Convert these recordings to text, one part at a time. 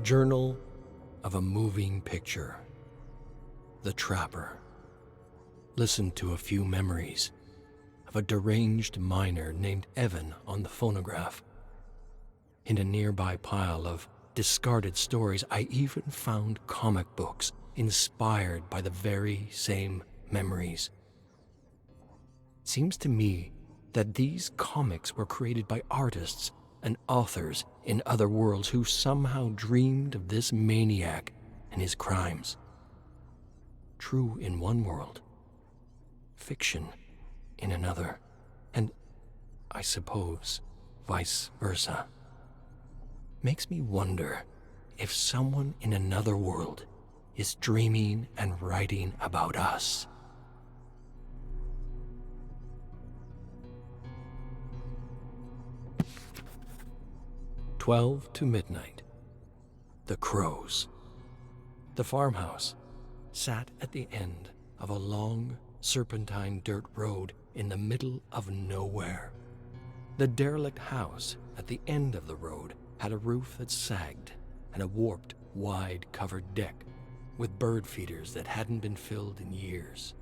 Journal of a Moving Picture. The Trapper. Listened to a few memories of a deranged miner named Evan on the phonograph. In a nearby pile of discarded stories, I even found comic books inspired by the very same memories. It seems to me that these comics were created by artists and authors in other worlds who somehow dreamed of this maniac and his crimes. True in one world, fiction in another, and I suppose vice versa. Makes me wonder if someone in another world is dreaming and writing about us. "12 to midnight. The Crows." The farmhouse sat at the end of a long, serpentine dirt road in the middle of nowhere. The derelict house at the end of the road had a roof that sagged and a warped, wide-covered deck with bird feeders that hadn't been filled in years.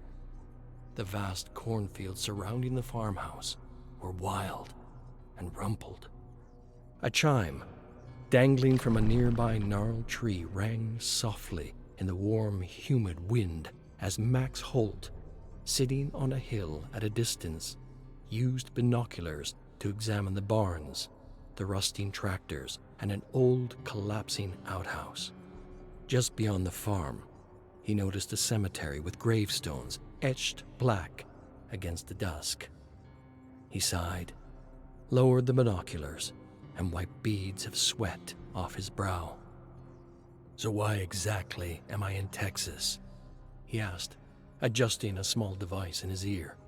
The vast cornfields surrounding the farmhouse were wild and rumpled. A chime, dangling from a nearby gnarled tree, rang softly in the warm, humid wind as Max Holt, sitting on a hill at a distance, used binoculars to examine the barns, the rusting tractors, and an old, collapsing outhouse. Just beyond the farm, he noticed a cemetery with gravestones etched black against the dusk. He sighed, lowered the binoculars, and wiped beads of sweat off his brow. "So why exactly am I in Texas?" he asked, adjusting a small device in his ear.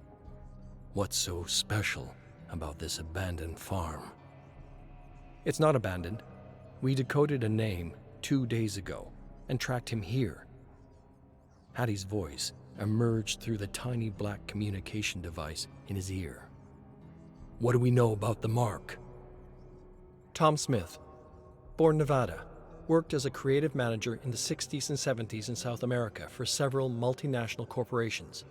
"What's so special about this abandoned farm?" "It's not abandoned. We decoded a name 2 days ago and tracked him here." Hattie's voice emerged through the tiny black communication device in his ear. "What do we know about the mark?" "Tom Smith, born Nevada, worked as a creative manager in the 60s and 70s in South America for several multinational corporations.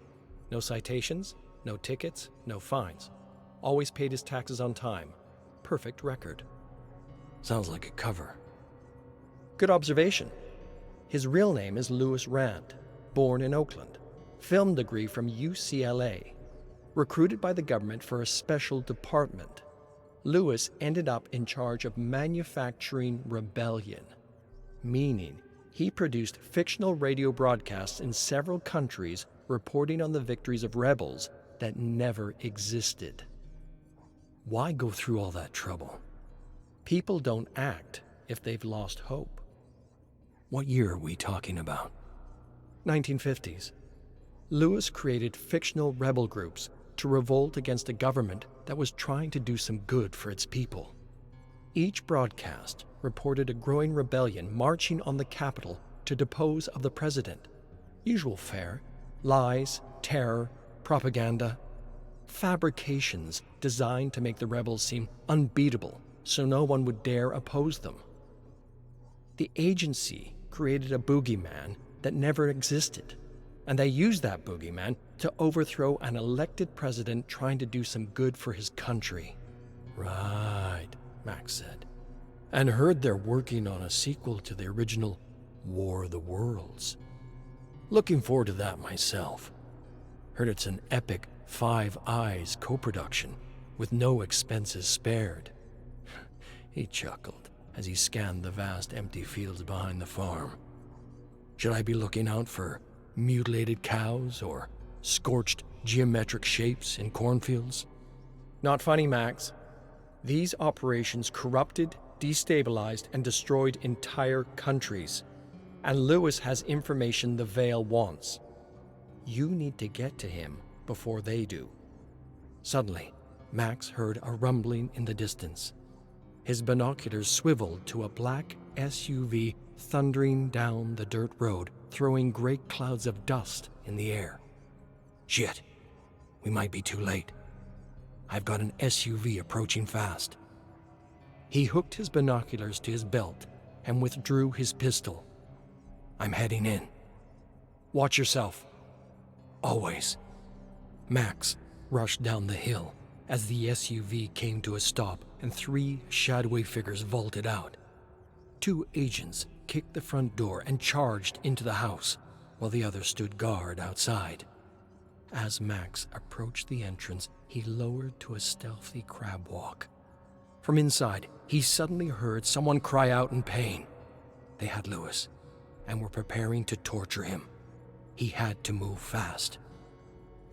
No citations, no tickets, no fines. Always paid his taxes on time. Perfect record." Sounds like a cover. "Good observation. His real name is Louis Rand, born in Oakland. Film degree from UCLA. Recruited by the government for a special department. Louis ended up in charge of manufacturing rebellion, meaning he produced fictional radio broadcasts in several countries reporting on the victories of rebels that never existed." Why go through all that trouble? People don't act if they've lost hope. What year are we talking about? 1950s. Louis created fictional rebel groups to revolt against a government that was trying to do some good for its people. Each broadcast reported a growing rebellion marching on the Capitol to depose of the president. Usual fare: lies, terror, propaganda. Fabrications designed to make the rebels seem unbeatable so no one would dare oppose them. The agency created a boogeyman that never existed, and they used that boogeyman to overthrow an elected president trying to do some good for his country. "Right," Max said, "and heard they're working on a sequel to the original War of the Worlds. Looking forward to that myself. Heard it's an epic Five Eyes co-production with no expenses spared." He chuckled as he scanned the vast empty fields behind the farm. "Should I be looking out for mutilated cows or scorched geometric shapes in cornfields?" "Not funny, Max. These operations corrupted, destabilized, and destroyed entire countries. And Louis has information the Veil wants. You need to get to him before they do." Suddenly, Max heard a rumbling in the distance. His binoculars swiveled to a black SUV thundering down the dirt road, throwing great clouds of dust in the air. "Shit, we might be too late. I've got an SUV approaching fast." He hooked his binoculars to his belt and withdrew his pistol. "I'm heading in. Watch yourself. Always." Max rushed down the hill as the SUV came to a stop and 3 shadowy figures vaulted out. 2 agents kicked the front door and charged into the house, while the others stood guard outside. As Max approached the entrance, he lowered to a stealthy crab walk. From inside, he suddenly heard someone cry out in pain. They had Lewis and were preparing to torture him. He had to move fast.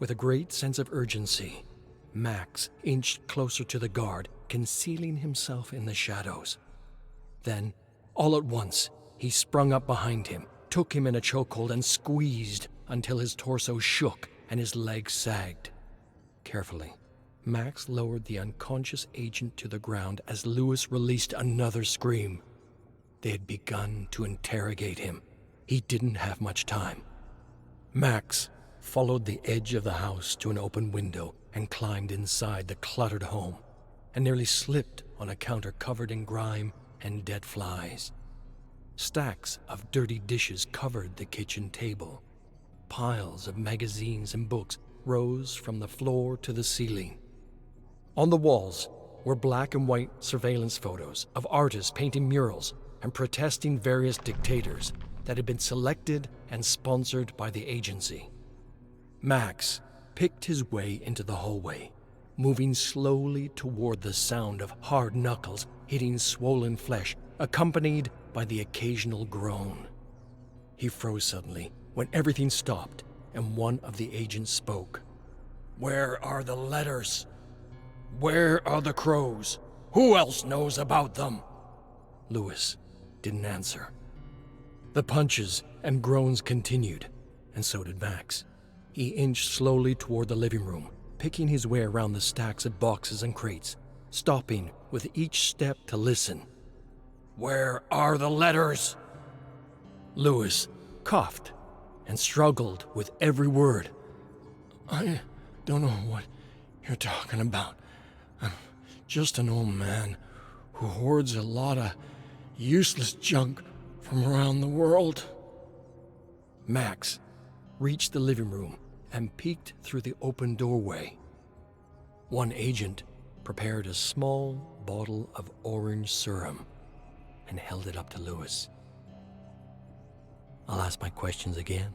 With a great sense of urgency, Max inched closer to the guard, concealing himself in the shadows. Then, all at once, he sprung up behind him, took him in a chokehold, and squeezed until his torso shook and his legs sagged. Carefully, Max lowered the unconscious agent to the ground as Lewis released another scream. They had begun to interrogate him. He didn't have much time. Max followed the edge of the house to an open window and climbed inside the cluttered home, and nearly slipped on a counter covered in grime and dead flies. Stacks of dirty dishes covered the kitchen table. Piles of magazines and books rose from the floor to the ceiling. On the walls were black and white surveillance photos of artists painting murals and protesting various dictators that had been selected and sponsored by the agency. Max picked his way into the hallway, moving slowly toward the sound of hard knuckles hitting swollen flesh, accompanied by the occasional groan. He froze suddenly when everything stopped and one of the agents spoke. "Where are the letters? Where are the crows? Who else knows about them?" Lewis didn't answer. The punches and groans continued, and so did Max. He inched slowly toward the living room, picking his way around the stacks of boxes and crates, stopping with each step to listen. "Where are the letters?" Lewis coughed and struggled with every word. "I don't know what you're talking about. I'm just an old man who hoards a lot of useless junk from around the world." Max reached the living room and peeked through the open doorway. One agent prepared a small bottle of orange serum and held it up to Lewis. "I'll ask my questions again.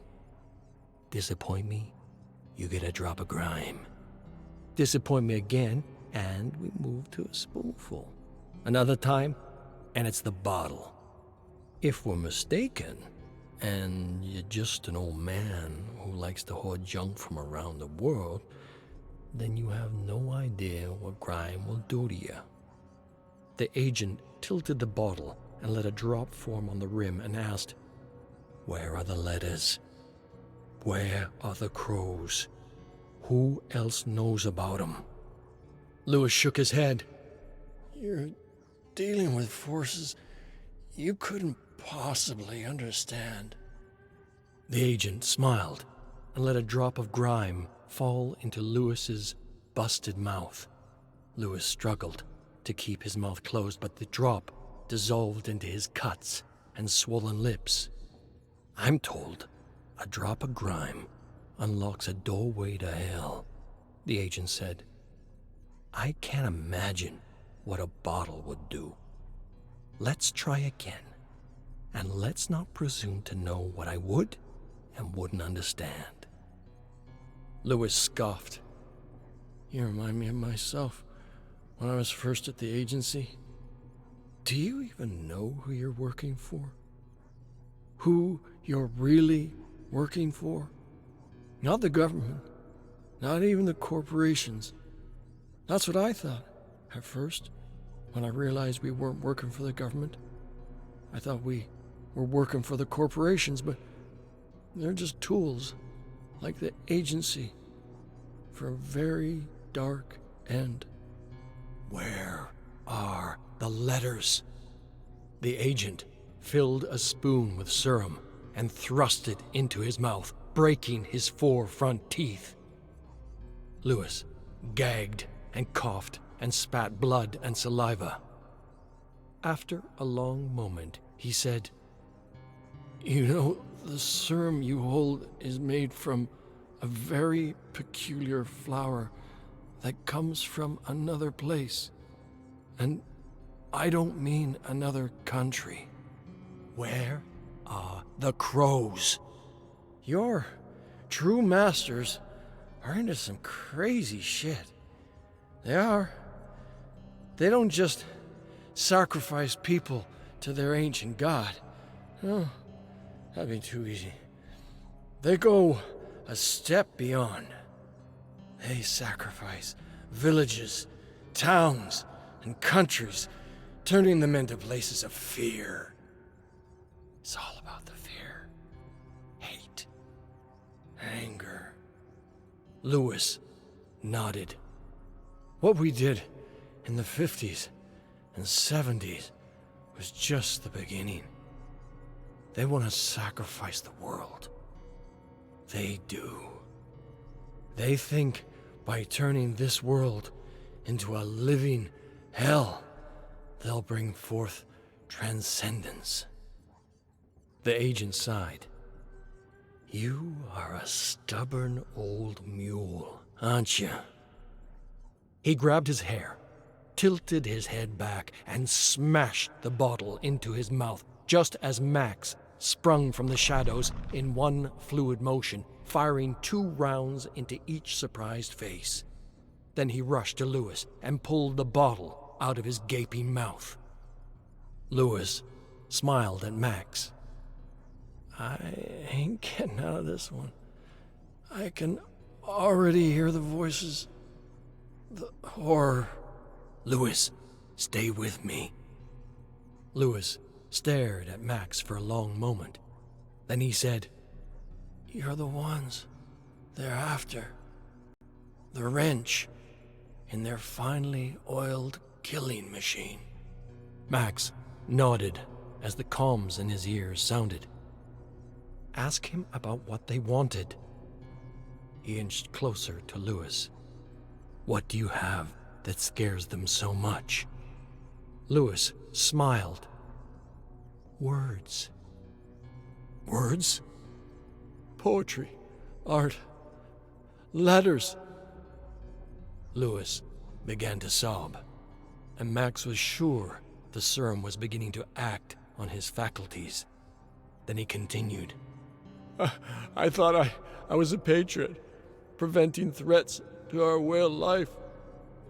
Disappoint me, you get a drop of grime. Disappoint me again, and we move to a spoonful. Another time, and it's the bottle. If we're mistaken, and you're just an old man who likes to hoard junk from around the world, then you have no idea what grime will do to you." The agent tilted the bottle and let a drop form on the rim and asked, "Where are the letters? Where are the crows? Who else knows about them?" Lewis shook his head. "You're dealing with forces you couldn't possibly understand." The agent smiled and let a drop of grime fall into Lewis's busted mouth. Lewis struggled to keep his mouth closed, but the drop dissolved into his cuts and swollen lips. "I'm told a drop of grime unlocks a doorway to hell," the agent said. "I can't imagine what a bottle would do. Let's try again. And let's not presume to know what I would and wouldn't understand." Lewis scoffed. "You remind me of myself when I was first at the agency. Do you even know who you're working for? Who you're really working for? Not the government, not even the corporations. That's what I thought at first, when I realized we weren't working for the government. I thought we were working for the corporations, but they're just tools, like the agency, for a very dark end." "Where are the letters?" The agent filled a spoon with serum and thrust it into his mouth, breaking his 4 front teeth. Lewis gagged and coughed and spat blood and saliva. After a long moment, He said, "You know, the serum you hold is made from a very peculiar flower that comes from another place. And I don't mean another country. Where are the crows? Your true masters are into some crazy shit. They are. They don't just sacrifice people to their ancient god. Oh, that'd be too easy. They go a step beyond. They sacrifice villages, towns, and countries, turning them into places of fear. It's all about the fear, hate, anger." Lewis nodded. "What we did in the 50s and 70s was just the beginning. They want to sacrifice the world. They do. They think by turning this world into a living hell, they'll bring forth transcendence." The agent sighed. "You are a stubborn old mule, aren't you?" He grabbed his hair, tilted his head back, and smashed the bottle into his mouth just as Max sprung from the shadows in one fluid motion, firing 2 rounds into each surprised face. Then he rushed to Lewis and pulled the bottle out of his gaping mouth. Lewis smiled at Max. "I ain't getting out of this one. I can already hear the voices, the horror." "Lewis, stay with me." Lewis stared at Max for a long moment. Then he said, "You're the ones they're after. The wrench in their finely oiled killing machine." Max nodded as the comms in his ears sounded. "Ask him about what they wanted." He inched closer to Lewis. "What do you have that scares them so much?" Lewis smiled. "Words." "Words?" "Poetry, art, letters." Lewis began to sob, and Max was sure the serum was beginning to act on his faculties. Then he continued. I thought I was a patriot, preventing threats to our way of life.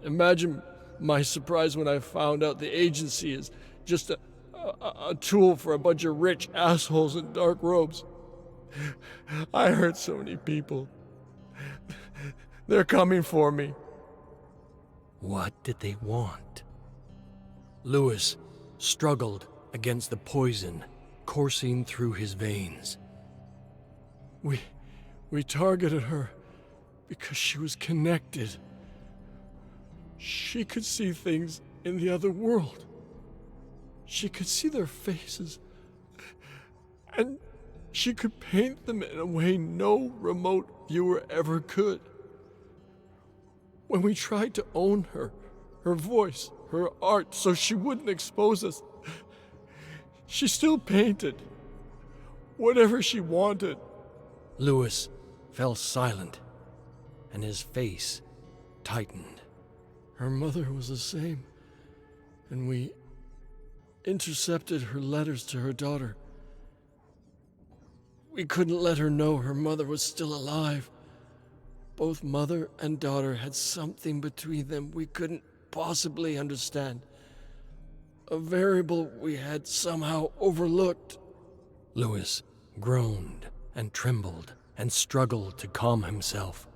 Imagine my surprise when I found out the agency is just a tool for a bunch of rich assholes in dark robes. I hurt so many people. They're coming for me." What did they want? Lewis struggled against the poison coursing through his veins. We targeted her because she was connected. She could see things in the other world. She could see their faces, and she could paint them in a way no remote viewer ever could. When we tried to own her voice, her art, so she wouldn't expose us, she still painted whatever she wanted. Lewis fell silent, and his face tightened. Her mother was the same, and we intercepted her letters to her daughter. We couldn't let her know her mother was still alive. Both mother and daughter had something between them we couldn't possibly understand. A variable we had somehow overlooked. Lewis groaned and trembled and struggled to calm himself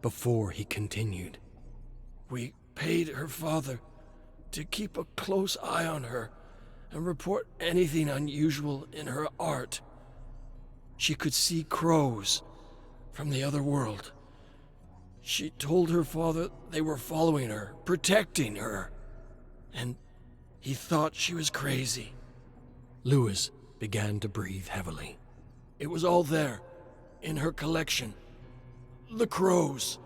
before he continued. We paid her father to keep a close eye on her and report anything unusual in her art. She could see crows from the other world. She told her father they were following her, protecting her, and he thought she was crazy. Lewis began to breathe heavily. It was all there, in her collection. The crows,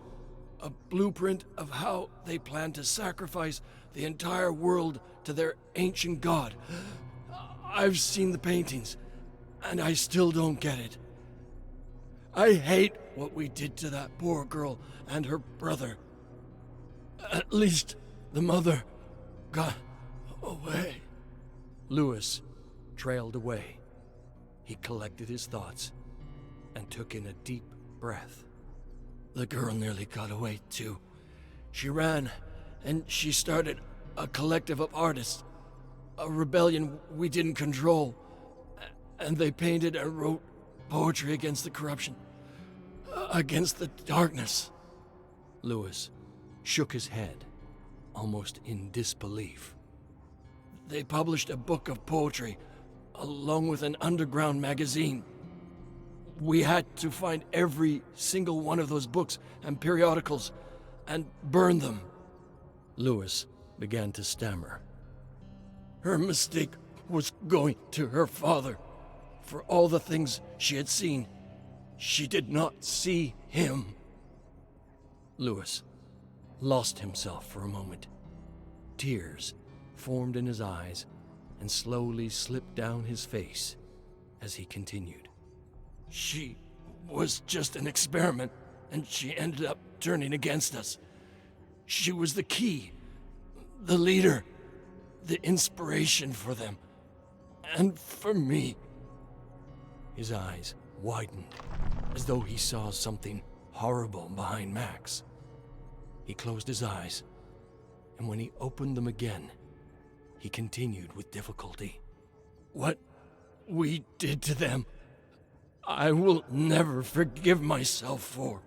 a blueprint of how they planned to sacrifice the entire world to their ancient god. I've seen the paintings, and I still don't get it. I hate what we did to that poor girl and her brother. At least the mother got away. Lewis trailed away. He collected his thoughts and took in a deep breath. The girl nearly got away, too. She ran, and she started a collective of artists, a rebellion we didn't control, and they painted and wrote poetry against the corruption, against the darkness. Lewis shook his head, almost in disbelief. They published a book of poetry, along with an underground magazine. We had to find every single one of those books and periodicals and burn them. Lewis began to stammer. Her mistake was going to her father. For all the things she had seen, she did not see him. Lewis lost himself for a moment. Tears formed in his eyes and slowly slipped down his face as he continued. She was just an experiment, and she ended up turning against us. She was the key, the leader, the inspiration for them, and for me. His eyes widened, as though he saw something horrible behind Max. He closed his eyes, and when he opened them again, he continued with difficulty. What we did to them, I will never forgive myself for.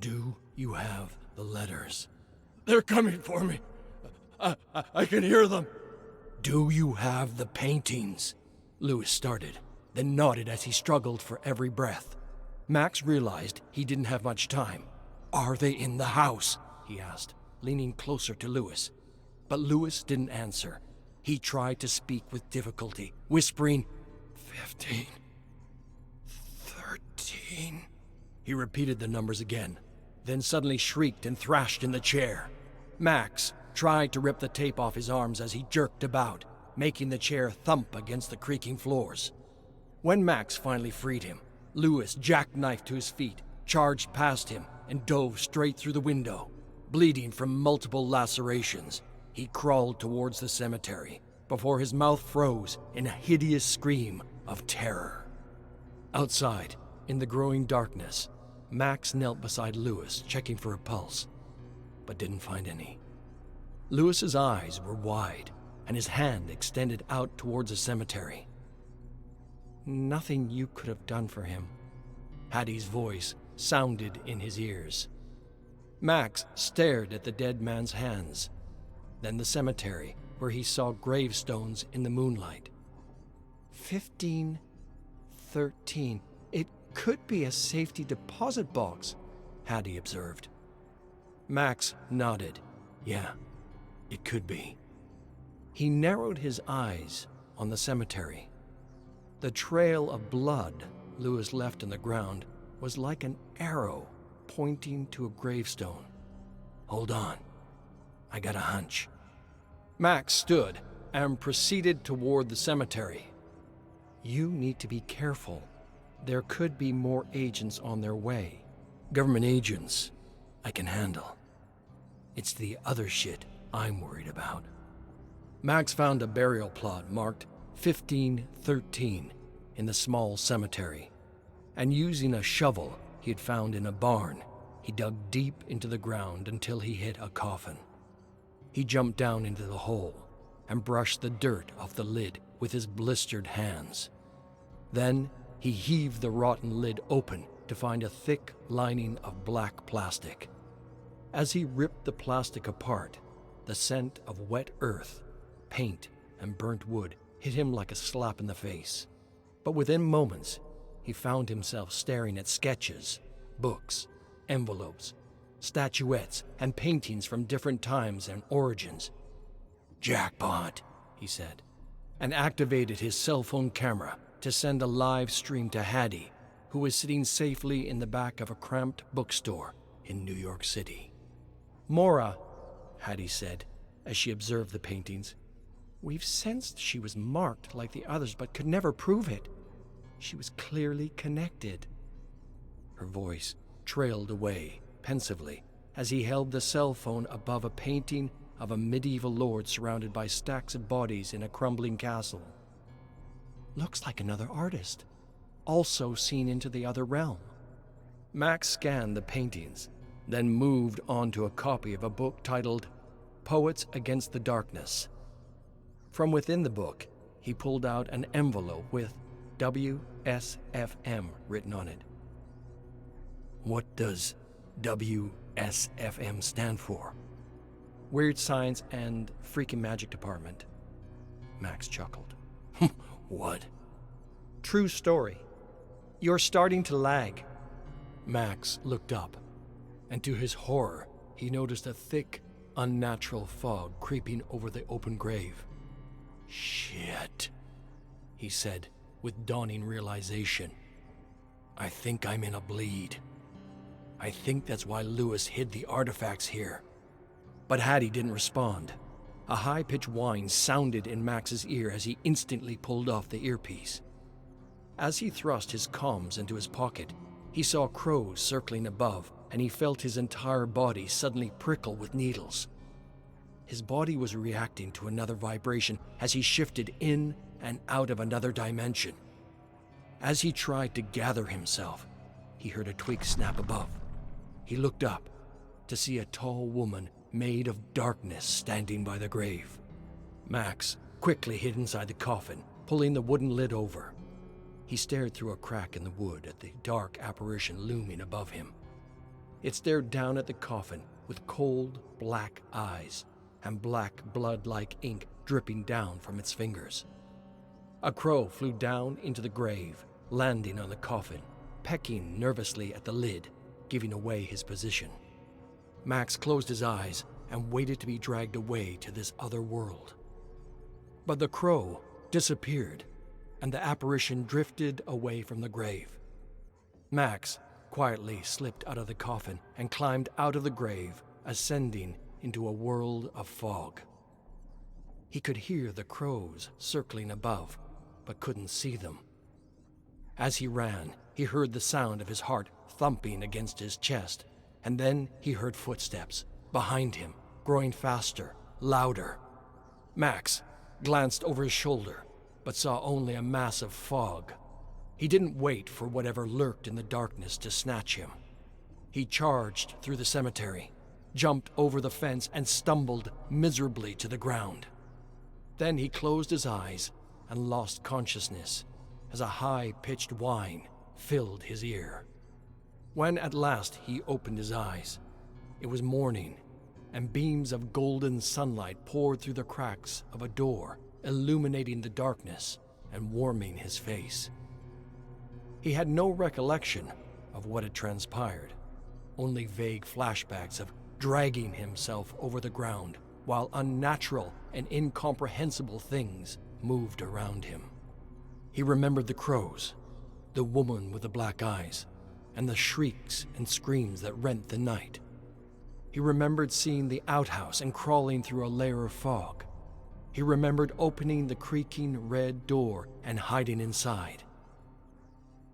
Do you have the letters? They're coming for me. I can hear them. Do you have the paintings? Lewis started, then nodded as he struggled for every breath. Max realized he didn't have much time. Are they in the house? He asked, leaning closer to Lewis. But Lewis didn't answer. He tried to speak with difficulty, whispering, 15, 13. He repeated the numbers again, then suddenly shrieked and thrashed in the chair. Max tried to rip the tape off his arms as he jerked about, making the chair thump against the creaking floors. When Max finally freed him, Lewis jackknifed to his feet, charged past him, and dove straight through the window. Bleeding from multiple lacerations, he crawled towards the cemetery before his mouth froze in a hideous scream of terror. Outside, in the growing darkness, Max knelt beside Lewis, checking for a pulse, but didn't find any. Lewis's eyes were wide, and his hand extended out towards the cemetery. Nothing you could have done for him. Hattie's voice sounded in his ears. Max stared at the dead man's hands, then the cemetery, where he saw gravestones in the moonlight. 15, 13. It could be a safety deposit box, Hattie observed. Max nodded. Yeah, it could be. He narrowed his eyes on the cemetery. The trail of blood Lewis left in the ground was like an arrow pointing to a gravestone. Hold on, I got a hunch. Max stood and proceeded toward the cemetery. You need to be careful. There could be more agents on their way. Government agents I can handle. It's the other shit I'm worried about. Max found a burial plot marked 1513 in the small cemetery, and using a shovel he had found in a barn, he dug deep into the ground until he hit a coffin. He jumped down into the hole and brushed the dirt off the lid with his blistered hands. Then he heaved the rotten lid open to find a thick lining of black plastic. As he ripped the plastic apart, the scent of wet earth, paint, and burnt wood hit him like a slap in the face. But within moments, he found himself staring at sketches, books, envelopes, statuettes, and paintings from different times and origins. Jackpot, he said, and activated his cell phone camera to send a live stream to Hattie, who was sitting safely in the back of a cramped bookstore in New York City. Mora, Hattie said, as she observed the paintings, We've sensed she was marked like the others, but could never prove it. She was clearly connected." Her voice trailed away pensively as he held the cell phone above a painting of a medieval lord surrounded by stacks of bodies in a crumbling castle. "Looks like another artist, also seen into the other realm." Max scanned the paintings, then moved on to a copy of a book titled Poets Against the Darkness. From within the book, he pulled out an envelope with WSFM written on it. "What does WSFM stand for?" "Weird Science and Freaking Magic Department." Max chuckled. "What?" "True story. You're starting to lag." Max looked up, and to his horror, he noticed a thick, unnatural fog creeping over the open grave. "Shit," he said with dawning realization. "I think I'm in a bleed. I think that's why Lewis hid the artifacts here." But Hattie didn't respond. A high-pitched whine sounded in Max's ear as he instantly pulled off the earpiece. As he thrust his comms into his pocket, he saw crows circling above, and he felt his entire body suddenly prickle with needles. His body was reacting to another vibration as he shifted in and out of another dimension. As he tried to gather himself, he heard a twig snap above. He looked up to see a tall woman made of darkness standing by the grave. Max quickly hid inside the coffin, pulling the wooden lid over. He stared through a crack in the wood at the dark apparition looming above him. It stared down at the coffin with cold, black eyes and black blood-like ink dripping down from its fingers. A crow flew down into the grave, landing on the coffin, pecking nervously at the lid, giving away his position. Max closed his eyes and waited to be dragged away to this other world. But the crow disappeared, and the apparition drifted away from the grave. Max quietly slipped out of the coffin and climbed out of the grave, ascending into a world of fog. He could hear the crows circling above, but couldn't see them. As he ran, he heard the sound of his heart thumping against his chest, and then he heard footsteps behind him, growing faster, louder. Max glanced over his shoulder, but saw only a mass of fog. He didn't wait for whatever lurked in the darkness to snatch him. He charged through the cemetery, jumped over the fence, and stumbled miserably to the ground. Then he closed his eyes and lost consciousness as a high-pitched whine filled his ear. When at last he opened his eyes, it was morning, and beams of golden sunlight poured through the cracks of a door, illuminating the darkness and warming his face. He had no recollection of what had transpired, only vague flashbacks of dragging himself over the ground while unnatural and incomprehensible things moved around him. He remembered the crows, the woman with the black eyes, and the shrieks and screams that rent the night. He remembered seeing the outhouse and crawling through a layer of fog. He remembered opening the creaking red door and hiding inside.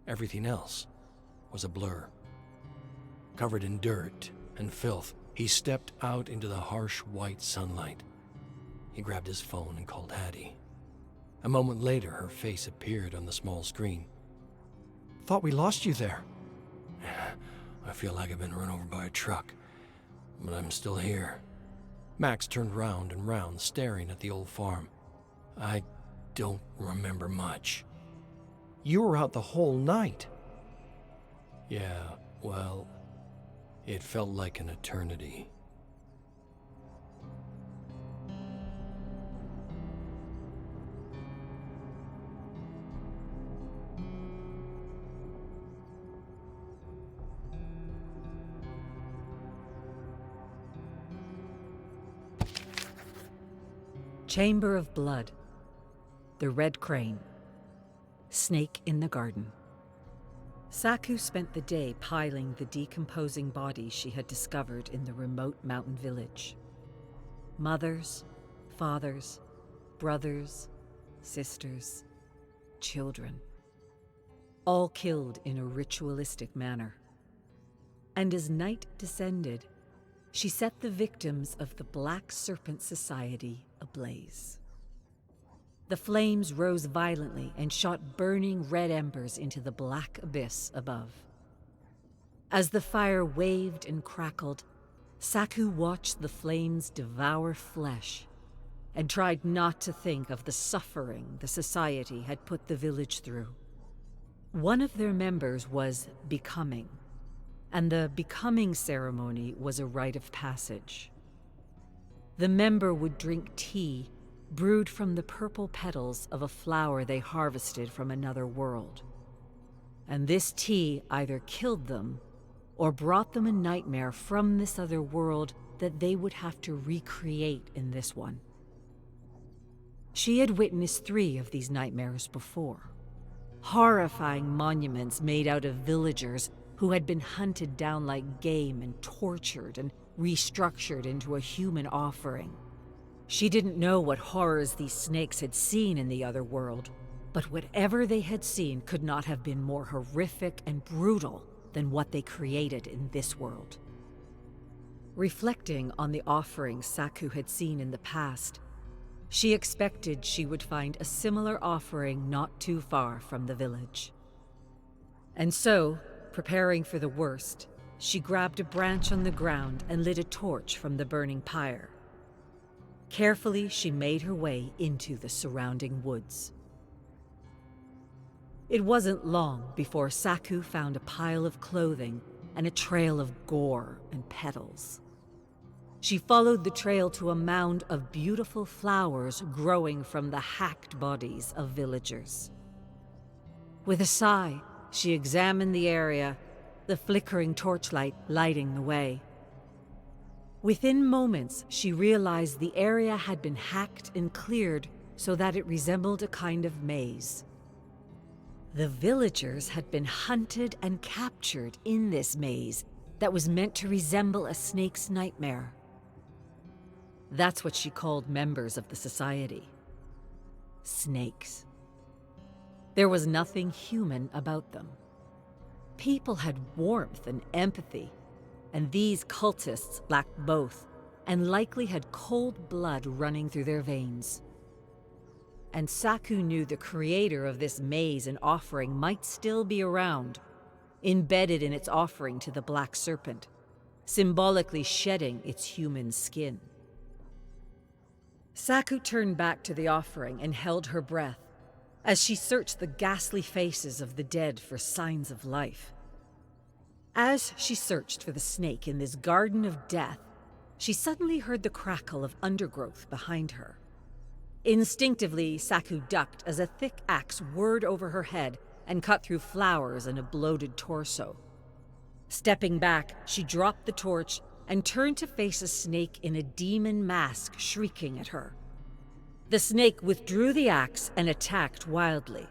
Everything else was a blur. Covered in dirt and filth, he stepped out into the harsh white sunlight. He grabbed his phone and called Hattie. A moment later, her face appeared on the small screen. "Thought we lost you there." "I feel like I've been run over by a truck, but I'm still here." Max turned round and round, staring at the old farm. "I don't remember much." "You were out the whole night." "Yeah, well, it felt like an eternity." Chamber of Blood. The Red Crane. Snake in the Garden. Saku spent the day piling the decomposing bodies she had discovered in the remote mountain village. Mothers, fathers, brothers, sisters, children, all killed in a ritualistic manner. And as night descended, she set the victims of the Black Serpent Society ablaze. The flames rose violently and shot burning red embers into the black abyss above. As the fire waved and crackled, Saku watched the flames devour flesh and tried not to think of the suffering the society had put the village through. One of their members was becoming, and the becoming ceremony was a rite of passage. The member would drink tea brewed from the purple petals of a flower they harvested from another world. And this tea either killed them or brought them a nightmare from this other world that they would have to recreate in this one. She had witnessed 3 of these nightmares before. Horrifying monuments made out of villagers who had been hunted down like game and tortured and restructured into a human offering. She didn't know what horrors these snakes had seen in the other world, but whatever they had seen could not have been more horrific and brutal than what they created in this world. Reflecting on the offerings Saku had seen in the past, she expected she would find a similar offering not too far from the village. And so, preparing for the worst, she grabbed a branch on the ground and lit a torch from the burning pyre. Carefully, she made her way into the surrounding woods. It wasn't long before Saku found a pile of clothing and a trail of gore and petals. She followed the trail to a mound of beautiful flowers growing from the hacked bodies of villagers. With a sigh, she examined the area, the flickering torchlight lighting the way. Within moments, she realized the area had been hacked and cleared so that it resembled a kind of maze. The villagers had been hunted and captured in this maze that was meant to resemble a snake's nightmare. That's what she called members of the society. Snakes. There was nothing human about them. People had warmth and empathy, and these cultists lacked both, and likely had cold blood running through their veins. And Saku knew the creator of this maze and offering might still be around, embedded in its offering to the Black Serpent, symbolically shedding its human skin. Saku turned back to the offering and held her breath as she searched the ghastly faces of the dead for signs of life. As she searched for the snake in this garden of death, she suddenly heard the crackle of undergrowth behind her. Instinctively, Saku ducked as a thick axe whirred over her head and cut through flowers and a bloated torso. Stepping back, she dropped the torch and turned to face a snake in a demon mask shrieking at her. The snake withdrew the axe and attacked wildly.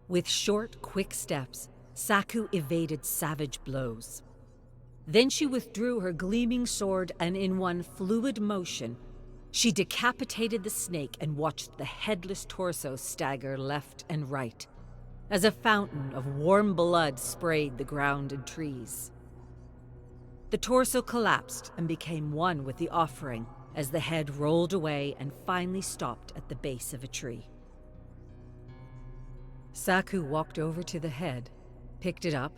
With short, quick steps, Saku evaded savage blows. Then she withdrew her gleaming sword, and in one fluid motion, she decapitated the snake and watched the headless torso stagger left and right, as a fountain of warm blood sprayed the ground and trees. The torso collapsed and became one with the offering as the head rolled away and finally stopped at the base of a tree. Saku walked over to the head, picked it up,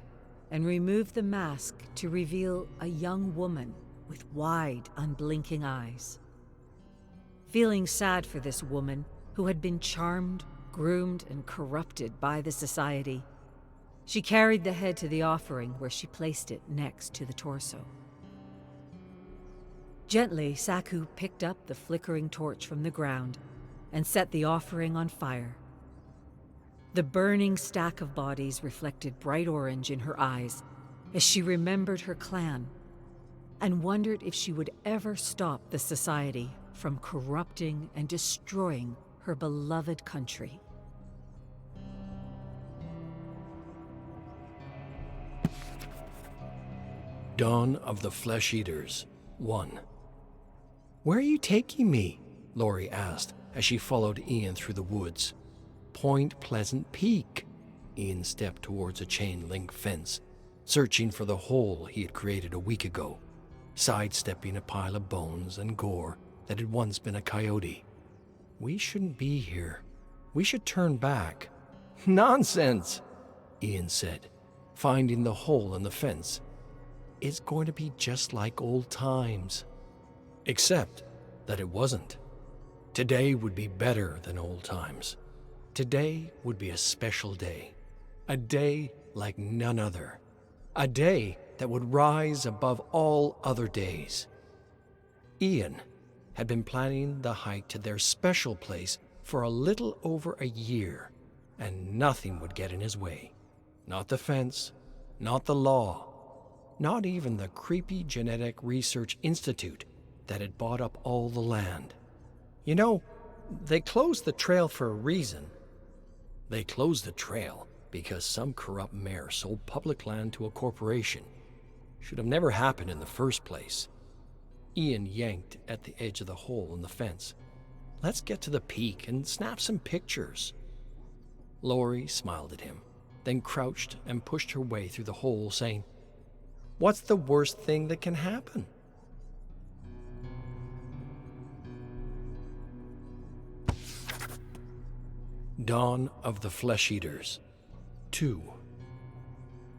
and removed the mask to reveal a young woman with wide, unblinking eyes. Feeling sad for this woman who had been charmed, groomed, and corrupted by the society, she carried the head to the offering where she placed it next to the torso. Gently, Saku picked up the flickering torch from the ground and set the offering on fire. The burning stack of bodies reflected bright orange in her eyes as she remembered her clan and wondered if she would ever stop the society from corrupting and destroying her beloved country. Dawn of the Flesh Eaters, 1. "Where are you taking me?" Lori asked as she followed Ian through the woods. Point Pleasant Peak. Ian stepped towards a chain-link fence, searching for the hole he had created a week ago, sidestepping a pile of bones and gore that had once been a coyote. We shouldn't be here. We should turn back. Nonsense, Ian said, finding the hole in the fence. It's going to be just like old times. Except that it wasn't. Today would be better than old times. Today would be a special day. A day like none other. A day that would rise above all other days. Ian had been planning the hike to their special place for a little over a year, and nothing would get in his way. Not the fence, not the law, not even the creepy Genetic Research Institute that had bought up all the land. You know, they closed the trail for a reason. They closed the trail because some corrupt mayor sold public land to a corporation. Should have never happened in the first place. Ian yanked at the edge of the hole in the fence. Let's get to the peak and snap some pictures. Lori smiled at him, then crouched and pushed her way through the hole, saying, "What's the worst thing that can happen?" Dawn of the Flesh Eaters 2.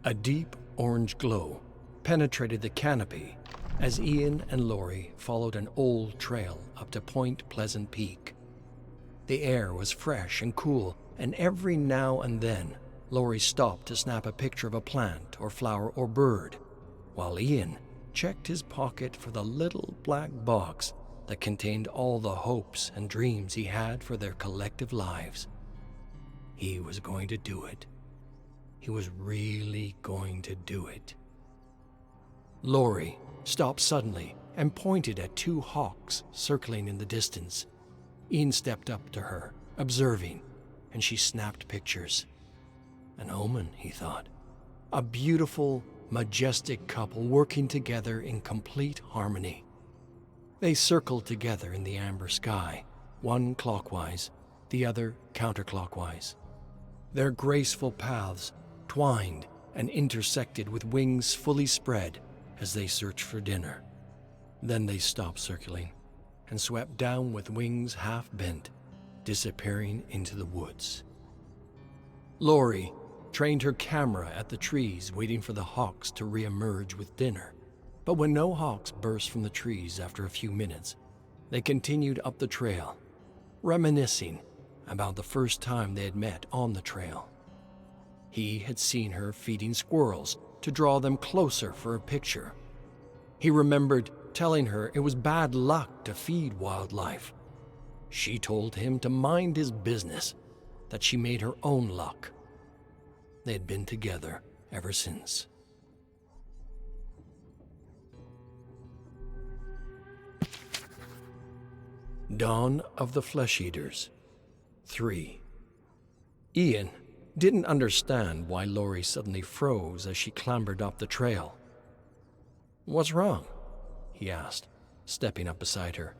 A deep orange glow penetrated the canopy as Ian and Lori followed an old trail up to Point Pleasant Peak. The air was fresh and cool, and every now and then Lori stopped to snap a picture of a plant or flower or bird, while Ian checked his pocket for the little black box that contained all the hopes and dreams he had for their collective lives. He was going to do it. He was really going to do it. Lori stopped suddenly and pointed at two hawks circling in the distance. Ian stepped up to her, observing, and she snapped pictures. An omen, he thought. A beautiful, majestic couple working together in complete harmony. They circled together in the amber sky, one clockwise, the other counterclockwise. Their graceful paths twined and intersected with wings fully spread as they searched for dinner. Then they stopped circling and swept down with wings half bent, disappearing into the woods. Lori trained her camera at the trees, waiting for the hawks to re-emerge with dinner. But when no hawks burst from the trees after a few minutes, they continued up the trail, reminiscing about the first time they had met on the trail. He had seen her feeding squirrels to draw them closer for a picture. He remembered telling her it was bad luck to feed wildlife. She told him to mind his business, that she made her own luck. They had been together ever since. Dawn of the Flesh Eaters 3. Ian didn't understand why Lori suddenly froze as she clambered up the trail. "What's wrong?" he asked, stepping up beside her.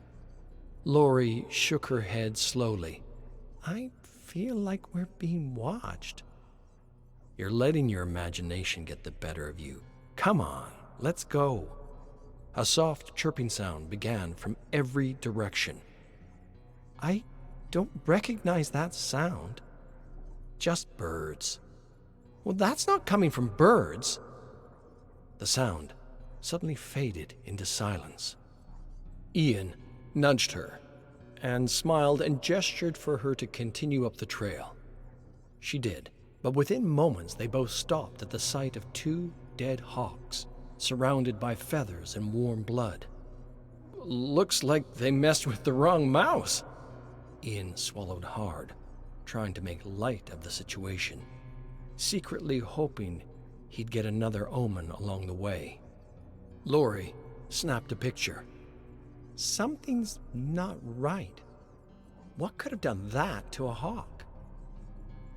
Lori shook her head slowly. "I feel like we're being watched." "You're letting your imagination get the better of you. Come on, let's go." A soft chirping sound began from every direction. "I don't recognize that sound." "Just birds." "Well, that's not coming from birds." The sound suddenly faded into silence. Ian nudged her and smiled and gestured for her to continue up the trail. She did, but within moments they both stopped at the sight of two dead hawks, surrounded by feathers and warm blood. "Looks like they messed with the wrong mouse." Ian swallowed hard, trying to make light of the situation, secretly hoping he'd get another omen along the way. Lori snapped a picture. "Something's not right. What could have done that to a hawk?"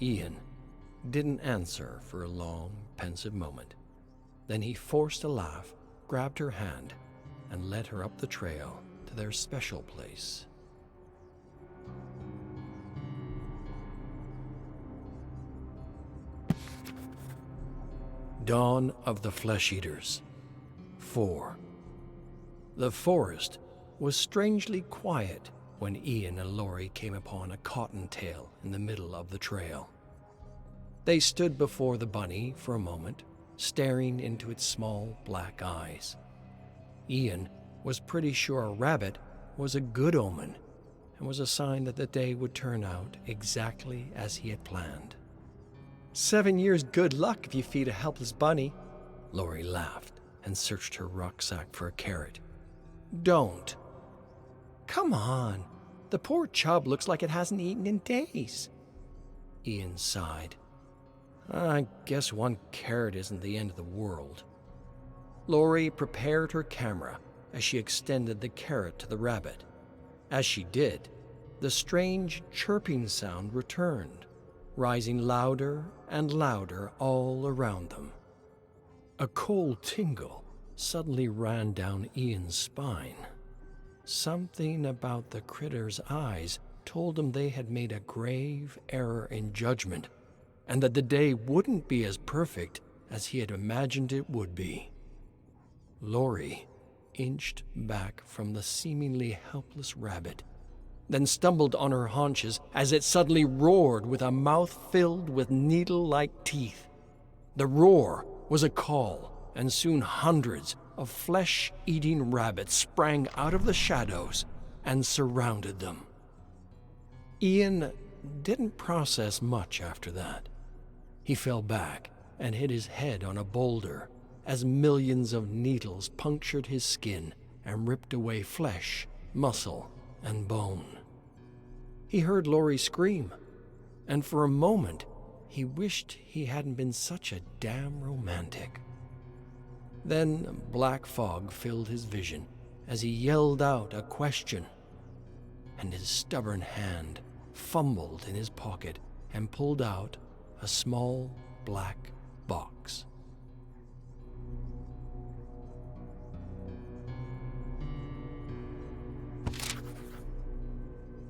Ian didn't answer for a long, pensive moment. Then he forced a laugh, grabbed her hand, and led her up the trail to their special place. Dawn of the Flesh Eaters. 4. The forest was strangely quiet when Ian and Laurie came upon a cottontail in the middle of the trail. They stood before the bunny for a moment, staring into its small black eyes. Ian was pretty sure a rabbit was a good omen and was a sign that the day would turn out exactly as he had planned. 7 years good luck if you feed a helpless bunny. Laurie laughed and searched her rucksack for a carrot. Don't. Come on, the poor chub looks like it hasn't eaten in days. Ian sighed. I guess one carrot isn't the end of the world. Laurie prepared her camera as she extended the carrot to the rabbit. As she did, the strange chirping sound returned, rising louder and louder all around them. A cold tingle suddenly ran down Ian's spine. Something about the critter's eyes told him they had made a grave error in judgment, and that the day wouldn't be as perfect as he had imagined it would be. Laurie inched back from the seemingly helpless rabbit, then stumbled on her haunches as it suddenly roared with a mouth filled with needle-like teeth. The roar was a call, and soon hundreds of flesh-eating rabbits sprang out of the shadows and surrounded them. Ian didn't process much after that. He fell back and hit his head on a boulder as millions of needles punctured his skin and ripped away flesh, muscle, and bone. He heard Laurie scream, and for a moment he wished he hadn't been such a damn romantic. Then black fog filled his vision as he yelled out a question, and his stubborn hand fumbled in his pocket and pulled out a small black box.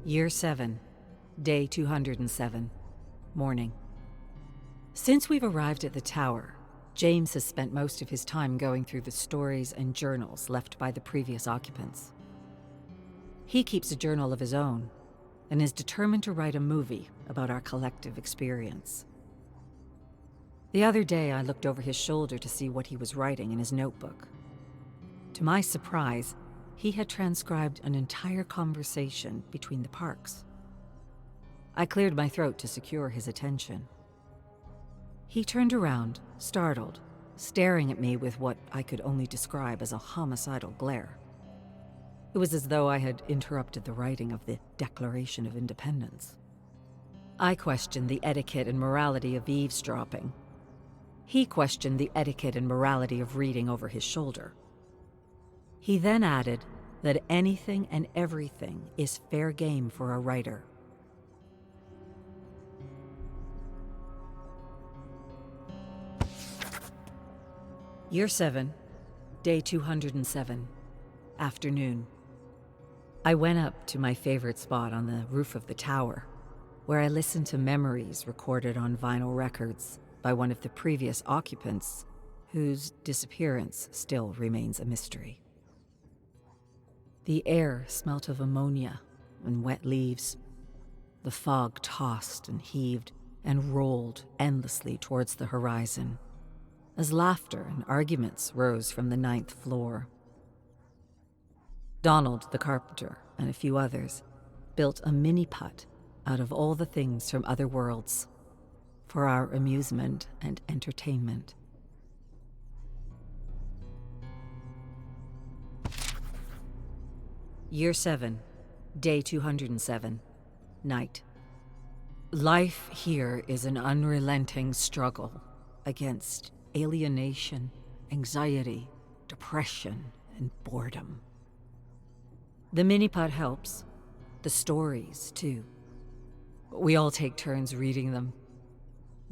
Year 7, Day 207, Morning. Since we've arrived at the tower, James has spent most of his time going through the stories and journals left by the previous occupants. He keeps a journal of his own and is determined to write a movie about our collective experience. The other day, I looked over his shoulder to see what he was writing in his notebook. To my surprise, he had transcribed an entire conversation between the parks. I cleared my throat to secure his attention. He turned around, startled, staring at me with what I could only describe as a homicidal glare. It was as though I had interrupted the writing of the Declaration of Independence. I questioned the etiquette and morality of eavesdropping. He questioned the etiquette and morality of reading over his shoulder. He then added that anything and everything is fair game for a writer. Year 7, Day 207, Afternoon. I went up to my favorite spot on the roof of the tower, where I listened to memories recorded on vinyl records by one of the previous occupants, whose disappearance still remains a mystery. The air smelt of ammonia and wet leaves. The fog tossed and heaved and rolled endlessly towards the horizon, as laughter and arguments rose from the 9th floor. Donald, the carpenter, and a few others built a mini-putt out of all the things from other worlds for our amusement and entertainment. Year 7, Day 207, Night. Life here is an unrelenting struggle against alienation, anxiety, depression, and boredom. The mini-pot helps. The stories, too. We all take turns reading them.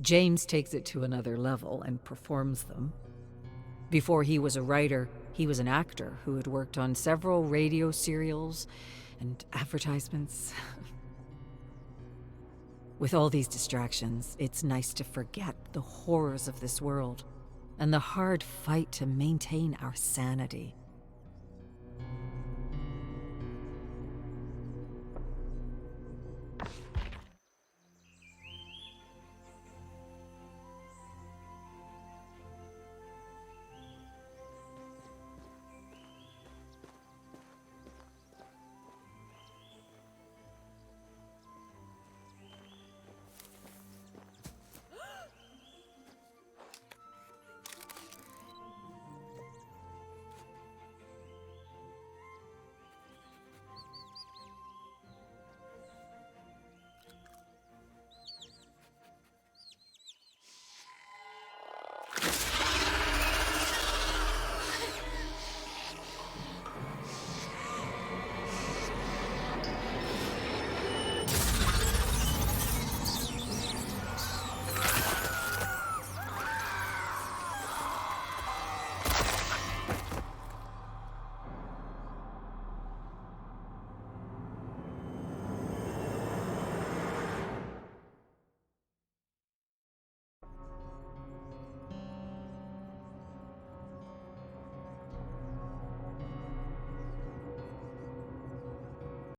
James takes it to another level and performs them. Before he was a writer, he was an actor who had worked on several radio serials and advertisements. With all these distractions, it's nice to forget the horrors of this world and the hard fight to maintain our sanity.